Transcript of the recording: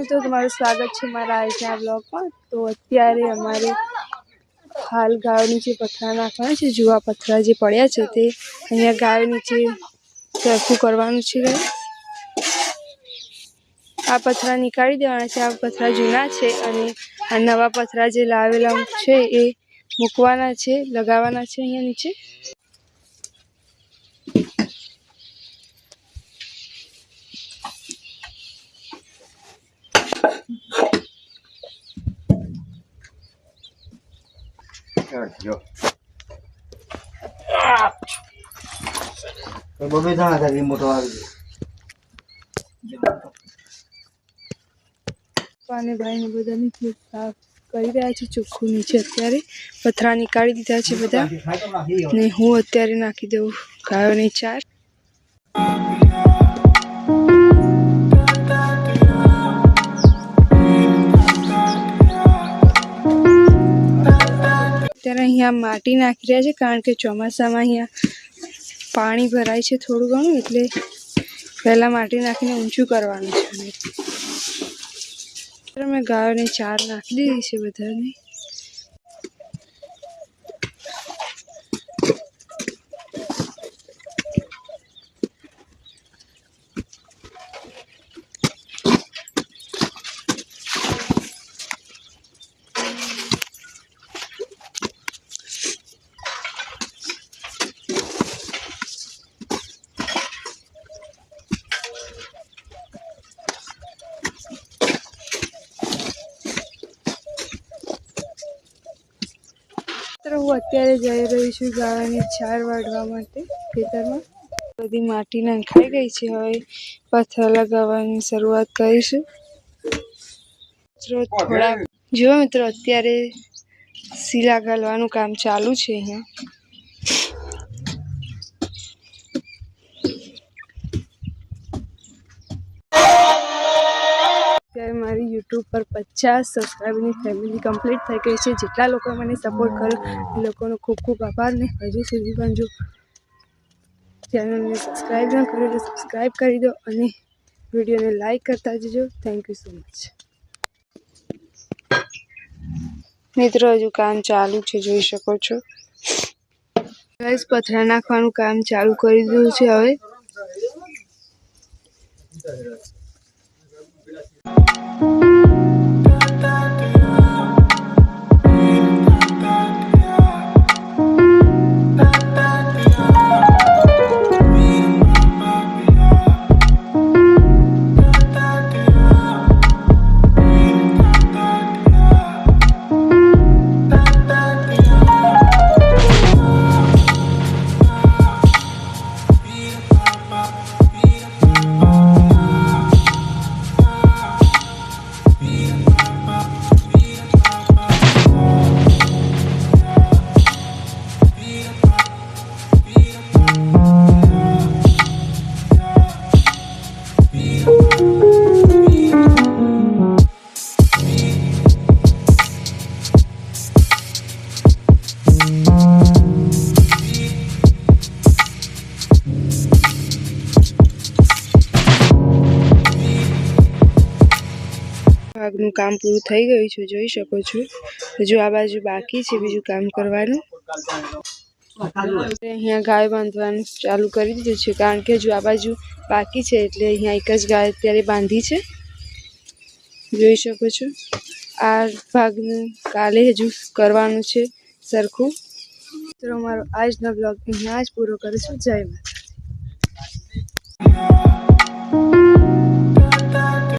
મિત્રો તમારું સ્વાગત છે મારા આજના બ્લોગમાં। તો અત્યારે અમારે હાલ ગાયો નીચે પથરા નાખવાના છે। જુવા પથરા જે પડ્યા છે તે અહીંયા ગાયો નીચે સરખું કરવાનું છે। આ પથરા નીકાળી દેવાના છે। આ પથરા જૂના છે અને આ નવા પથરા જે લાવેલા છે એ મૂકવાના છે, લગાવવાના છે અહીંયા નીચે। બબે જાણા થાય મોટો આવી પાને ભાઈને બધા નીચે સાફ કરી રહ્યા છે ચોખ્ખું નીચે। અત્યારે પથરા નીકાળી દીધા છે બધા ને હું અત્યારે નાખી દઉં ગાયોને ચાર। અત્યારે અહીંયા માટી નાખી રહ્યા છે કારણ કે ચોમાસામાં અહીંયા પાણી ભરાય છે થોડું ઘણું, એટલે પહેલા માટી નાખીને ઊંચું કરવાનું છે। મેં ગાયોને ચાર નાખી દીધી છે બધાને। હું અત્યારે જઈ રહી છું ગાયોને ચાર વાળવા માટે ખેતરમાં। બધી માટી નંખાઈ ગઈ છે, હવે પથ્થર લગાવવાની શરૂઆત કરીશું। થોડા જો મિત્રો અત્યારે સીલા ગાળવાનું કામ ચાલુ છે અહીંયા। અત્યારે મારી યુટ્યુબ પર 50 સબસ્ક્રાઈબરની ફેમિલી કમ્પ્લીટ થઈ ગઈ છે। જેટલા લોકોએ મને સપોર્ટ કર્યો એ લોકોનો ખૂબ ખૂબ આભાર। ને હજુ સુધી પણ જો ચેનલને સબસ્ક્રાઈબ ન કર્યું તો સબસ્ક્રાઈબ કરી દો અને વિડીયોને લાઈક કરતા જજો। Thank you so much. મિત્રો હજુ કામ ચાલુ છે, જોઈ શકો છો। ગાઈસ પથરા નાખવાનું કામ ચાલુ કરી દીધું છે હવે। ભાગનું કામ પૂરું થઈ ગયું છે, જોઈ શકો છો। હજુ આ બાજુ બાકી છે બીજું કામ કરવાનું। અહીંયા ગાય બાંધવાનું ચાલુ કરી દીધું છે કારણ કે હજુ આ બાજુ બાકી છે, એટલે અહીંયા એક જ ગાય અત્યારે બાંધી છે, જોઈ શકો છો। આ ભાગનું કાલે હજુ કરવાનું છે સરખું। તો અમારો આજનો બ્લોગ અહીંયા જ પૂરો કરીશું। જય માતા।